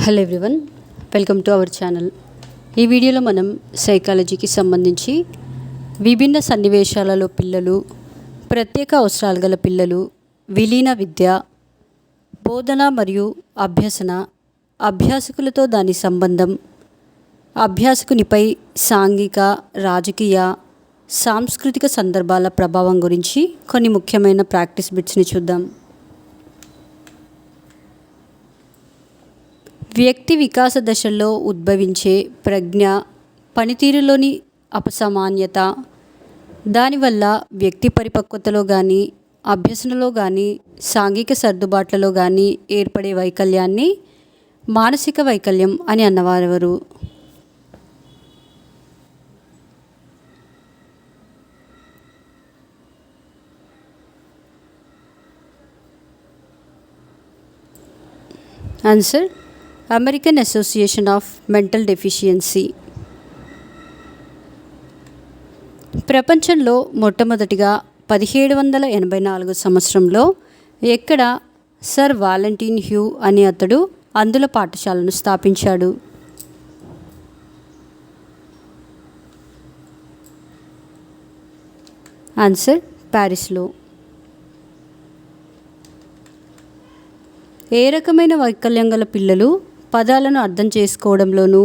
Hello everyone, welcome to our channel. ఈ వీడియోలో మనం సైకాలజీకి సంబంధించి విభిన్న సన్నివేశాలలో పిల్లలు, ప్రత్యేక అవసరాలు గల పిల్లలు, విలీన విద్య, బోధన మరియు అభ్యసన, అభ్యాసకులతో దాని సంబంధం, అభ్యాసకునిపై సాంఘిక, రాజకీయ, సాంస్కృతిక సందర్భాల ప్రభావం గురించి కొన్ని ముఖ్యమైన ప్రాక్టీస్ బిట్స్ని చూద్దాం. వ్యక్తి వికాస దశల్లో ఉద్భవించే ప్రజ్ఞ, పనితీరులోని అపసమాన్యత, దానివల్ల వ్యక్తి పరిపక్వతలో కానీ, అభ్యసనలో కానీ, సాంఘిక సర్దుబాట్లలో కానీ ఏర్పడే వైకల్యాన్ని మానసిక వైకల్యం అని అన్నవారెవరు? Answer American Association of Mental Deficiency. ప్రపంచంలో మొట్టమొదటిగా 1784 సంవత్సరంలో ఎక్కడ సర్ వాలెంటీన్ హ్యూ అనే అతడు అందుల పాఠశాలను స్థాపించాడు? ఆన్సర్ ప్యారిస్లో. ఏ రకమైన వైకల్యం గల పిల్లలు పదాలను అర్థం చేసుకోవడంలోనూ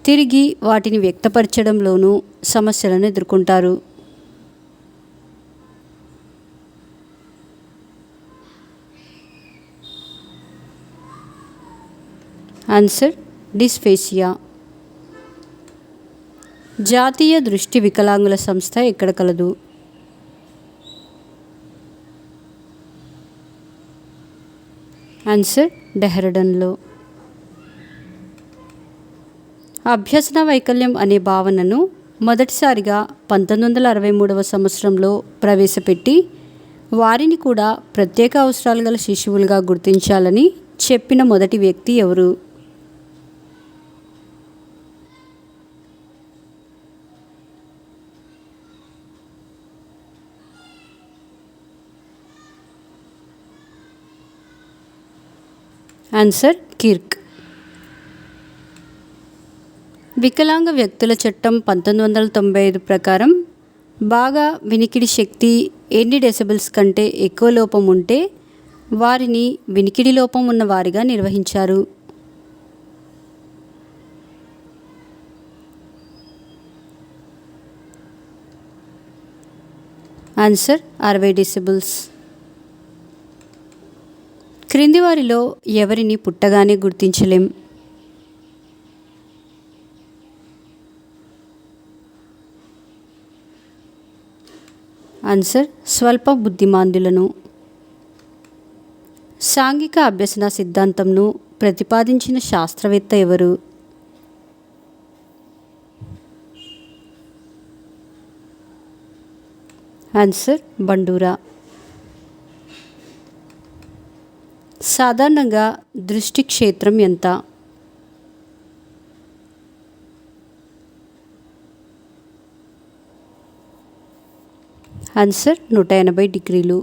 తిరిగి వాటిని వ్యక్తపరచడంలోనూ సమస్యలను ఎదుర్కొంటారు? Answer dysphasia. జాతీయ దృష్టి వికలాంగుల సంస్థ ఎక్కడ కలదు? ఆన్సర్ డెహ్రాడూన్లో. అభ్యసన వైకల్యం అనే భావనను మొదటిసారిగా 1963 సంవత్సరంలో ప్రవేశపెట్టి వారిని కూడా ప్రత్యేక అవసరాలు గల శిశువులుగా గుర్తించాలని చెప్పిన మొదటి వ్యక్తి ఎవరు? Answer Kirk. వికలాంగ వ్యక్తుల చట్టం 1995 ప్రకారం బాగా వినికిడి శక్తి ఎన్ని డెసిబెల్స్ కంటే ఎక్కువ లోపం ఉంటే వారిని వినికిడి లోపం ఉన్న వారిగా నిర్వహించారు? Answer 60 decibels. క్రింది వారిలో ఎవరిని పుట్టగానే గుర్తించలేం? ఆన్సర్ స్వల్ప బుద్ధిమాంద్యులను. సాంఘిక అభ్యసన సిద్ధాంతంను ప్రతిపాదించిన శాస్త్రవేత్త ఎవరు? Answer Bandura. సాధారణంగా దృష్టి క్షేత్రం ఎంత? ఆన్సర్ 180 డిగ్రీలు.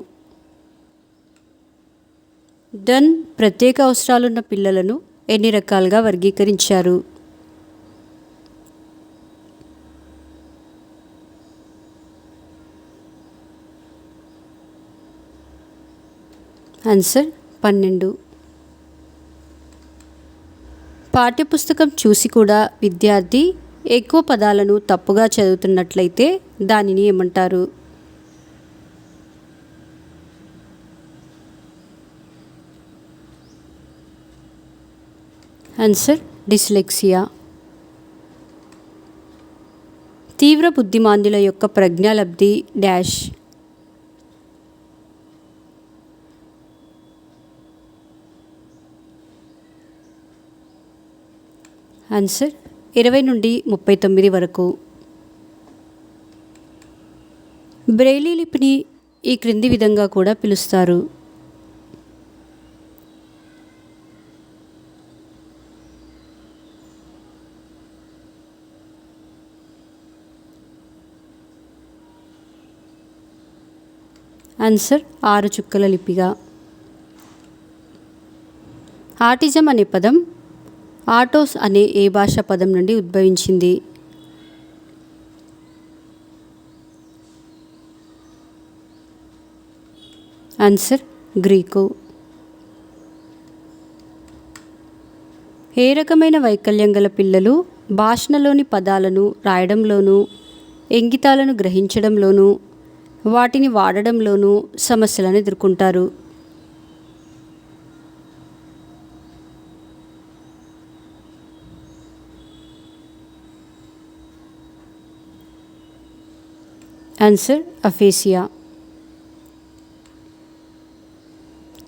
డన్ ప్రత్యేక అవసరాలున్న పిల్లలను ఎన్ని రకాలుగా వర్గీకరించారు? ఆన్సర్ 12. పాఠ్యపుస్తకం చూసి కూడా విద్యార్థి ఎక్కువ పదాలను తప్పుగా చదువుతున్నట్లయితే దానిని ఏమంటారు? Answer dyslexia. తీవ్ర బుద్ధిమాంద్యుల యొక్క ప్రజ్ఞాలబ్ధి డాష్. ఆన్సర్ 20 నుండి 39 వరకు. బ్రెయిలీ లిపిని ఈ క్రింది విధంగా కూడా పిలుస్తారు. ఆన్సర్ 6 చుక్కల లిపిగా. ఆటిజం అనే పదం ఆటోస్ అనే ఏ భాషా పదం నుండి ఉద్భవించింది? Answer Greek. ఏ రకమైన వైకల్యం గల పిల్లలు భాషణలోని పదాలను రాయడంలోనూ, ఇంగితాలను గ్రహించడంలోనూ, వాటిని వాడడంలోనూ సమస్యలను ఎదుర్కొంటారు? Answer aphasia.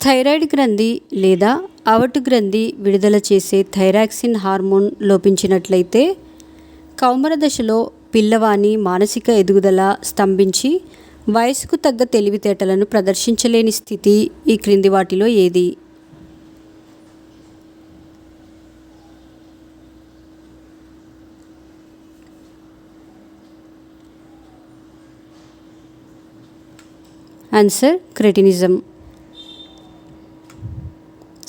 థైరాయిడ్ గ్రంథి లేదా అవటు గ్రంథి విడుదల చేసే థైరాక్సిన్ హార్మోన్ లోపించినట్లయితే కౌమార దశలో పిల్లవాని మానసిక ఎదుగుదల స్తంభించి వయసుకు తగ్గ తెలివితేటలను ప్రదర్శించలేని స్థితి ఈ క్రింది వాటిలో ఏది? Answer cretinism.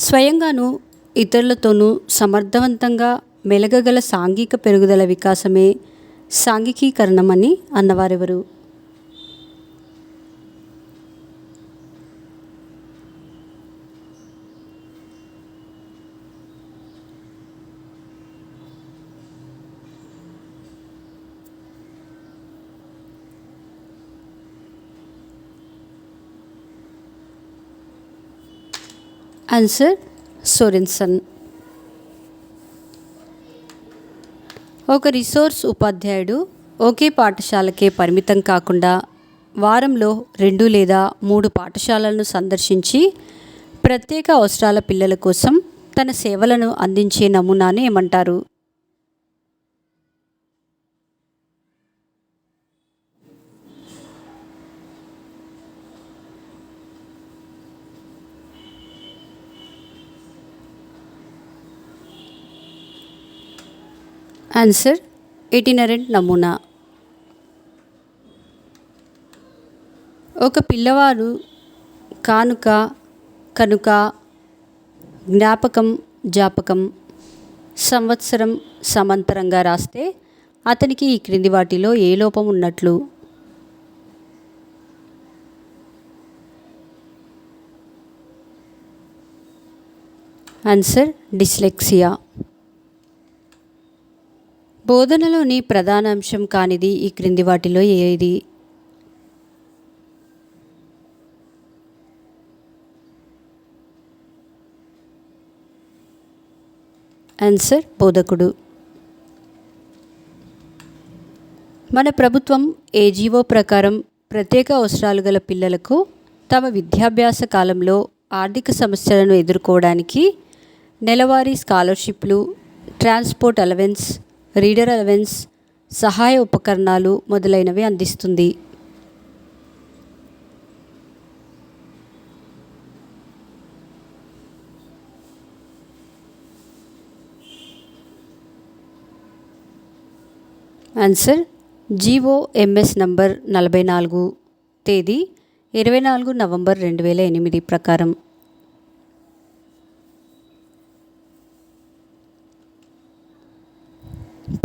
స్వయంగానూ ఇతరులతోనూ సమర్థవంతంగా మెలగగల సాంఘిక పెరుగుదల వికాసమే సాంఘికీకరణం అని అన్నవారెవరు? Answer Sorenson. ఒక రిసోర్స్ ఉపాధ్యాయుడు ఒకే పాఠశాలకే పరిమితం కాకుండా వారంలో 2 లేదా 3 పాఠశాలలను సందర్శించి ప్రత్యేక అవసరాల పిల్లల కోసం తన సేవలను అందించే నమూనాను ఏమంటారు? ఆన్సర్ ఇటినరెంట్ నమూనా. ఒక పిల్లవాడు కానుక, కనుక, జ్ఞాపకం, జాపకం, సంవత్సరం సమాంతరంగా రాస్తే అతనికి ఈ క్రింది వాటిలో ఏ లోపం ఉన్నట్లు? Answer dyslexia. బోధనలోని ప్రధాన అంశం కానిది ఈ క్రింది వాటిలో ఏది? ఆన్సర్ బోధకుడు. మన ప్రభుత్వం ఏజీఓ ప్రకారం ప్రత్యేక అవసరాలు గల పిల్లలకు తమ విద్యాభ్యాస కాలంలో ఆర్థిక సమస్యలను ఎదుర్కోవడానికి నెలవారీ స్కాలర్షిప్లు, ట్రాన్స్పోర్ట్ అలవెన్స్, రీడర్ అలవెన్స్, సహాయ ఉపకరణాలు మొదలైనవి అందిస్తుంది. ఆన్సర్ జీఓఎంఎస్ నంబర్ 44 తేదీ 24 నవంబర్ 2008 ప్రకారం.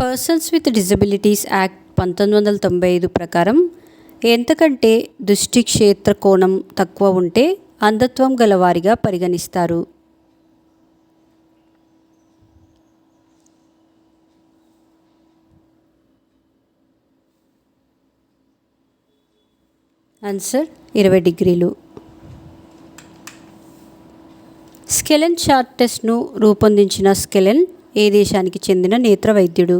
పర్సన్స్ విత్ డిజబిలిటీస్ యాక్ట్ 1995 ప్రకారం ఎంతకంటే దృష్టి క్షేత్ర కోణం తక్కువ ఉంటే అంధత్వం గలవారిగా పరిగణిస్తారు? ఆన్సర్ 20 డిగ్రీలు. స్కెలెన్ చార్ట్ టెస్ట్ను రూపొందించిన స్కెలెన్ ఏ దేశానికి చెందిన నేత్ర వైద్యుడు?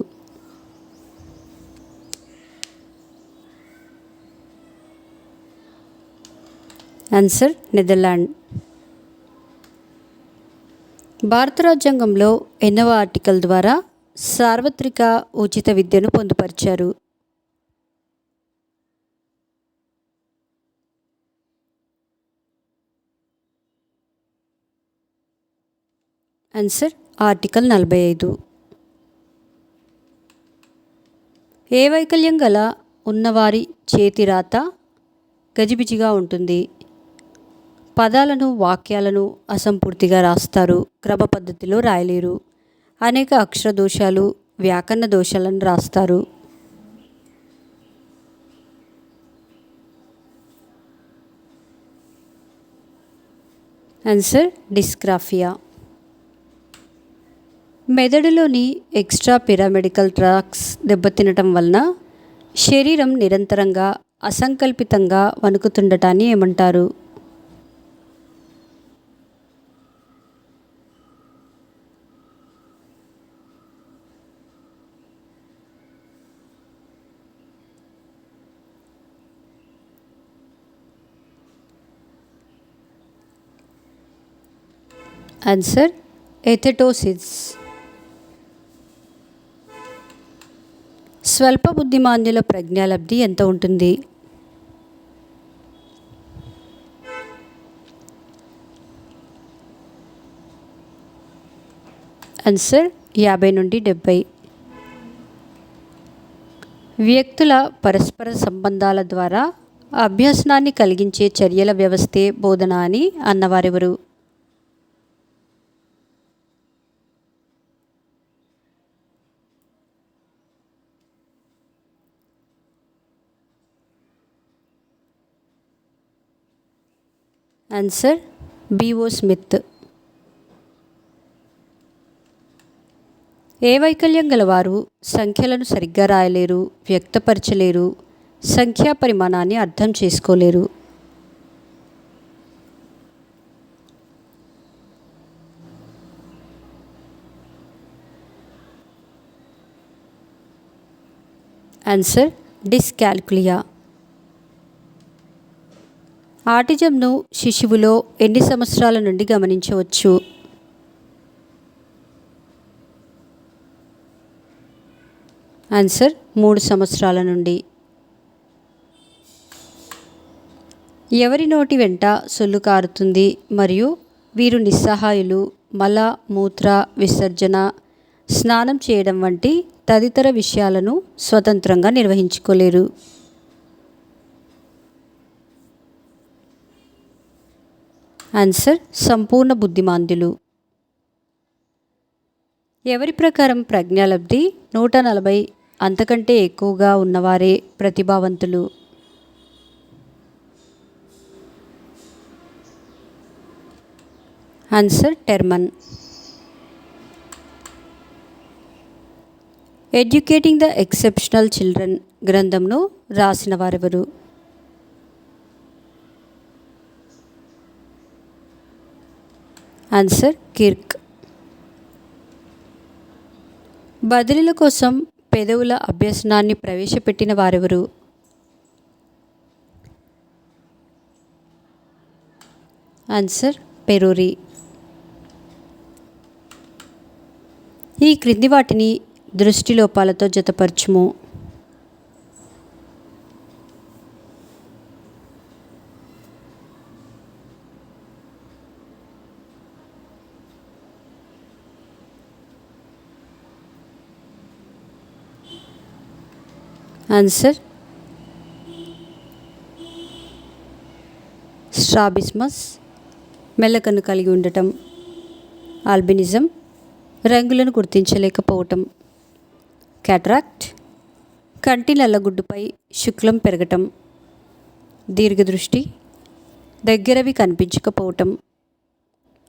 Answer Netherland. భారత రాజ్యాంగంలో ఎన్నవ ఆర్టికల్ ద్వారా సార్వత్రిక ఉచిత విద్యను పొందుపరిచారు? Answer article 45. ఏ వైకల్యం గల ఉన్నవారి చేతి రాత గజిబిజిగా ఉంటుంది? పదాలను, వాక్యాలను అసంపూర్తిగా రాస్తారు, క్రమ పద్ధతిలో రాయలేరు, అనేక అక్షర దోషాలు, వ్యాకరణ దోషాలను రాస్తారు. Answer dysgraphia. మెదడులోని ఎక్స్ట్రా పిరామిడికల్ ట్రాక్స్ దెబ్బతినటం వలన శరీరం నిరంతరంగా అసంకల్పితంగా వణుకుతుండటాన్ని ఏమంటారు? ఆన్సర్ ఎథెటోసిస్. స్వల్ప బుద్ధిమాంద్యుల ప్రజ్ఞాలబ్ధి ఎంత ఉంటుంది? ఆన్సర్ 50 నుండి 70. వ్యక్తుల పరస్పర సంబంధాల ద్వారా అభ్యసనాన్ని కలిగించే చర్యల వ్యవస్థే బోధన అని అన్నవారెవరు? Answer B O Smith. ఏ వైకల్యం గలవారు సంఖ్యలను సరిగ్గా రాయలేరు, వ్యక్తపరచలేరు, సంఖ్యా పరిమాణాన్ని అర్థం చేసుకోలేరు? ఆన్సర్ డిస్కాల్కులియా. ఆటిజంను శిశువులో ఎన్ని సంవత్సరాల నుండి గమనించవచ్చు? ఆన్సర్ 3 సంవత్సరాల నుండి. ఎవరి నోటి వెంట సొల్లు కారుతుంది మరియు వీరు నిస్సహాయులు, మల మూత్ర విసర్జన, స్నానం చేయడం వంటి తదితర విషయాలను స్వతంత్రంగా నిర్వహించుకోలేరు? ఆన్సర్ సంపూర్ణ బుద్ధిమాంద్యులు. ఎవరి ప్రకారం ప్రజ్ఞాలబ్ధి 140 అంతకంటే ఎక్కువగా ఉన్నవారే ప్రతిభావంతులు? Answer Terman. Educating the exceptional children గ్రంథంను రాసిన వారెవరు? Answer Kirk. బదిలీల కోసం పెదవుల అభ్యసనాన్ని ప్రవేశపెట్టిన వారెవరు? ఆన్సర్ పెరూరి. ఈ క్రింది వాటిని దృష్టిలోపాలతో జతపరచుము. ఆన్సర్ స్ట్రాబిస్మస్, మెల్లకన్ను కలిగి ఉండటం. ఆల్బినిజం, రంగులను గుర్తించలేకపోవటం. క్యాటరాక్ట్, కంటి నల్లగుడ్డుపై శుక్లం పెరగటం. దీర్ఘదృష్టి, దగ్గరవి కనిపించకపోవటం.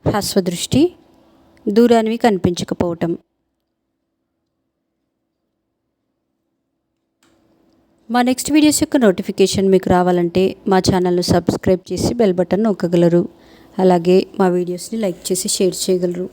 హ్రస్వదృష్టి, దూరానివి కనిపించకపోవటం. మా నెక్స్ట్ వీడియోస్ యొక్క నోటిఫికేషన్ మీకు రావాలంటే మా ఛానల్ను సబ్స్క్రైబ్ చేసి బెల్ బటన్ నొక్కగలరు. అలాగే మా వీడియోస్ని లైక్ చేసి షేర్ చేయగలరు.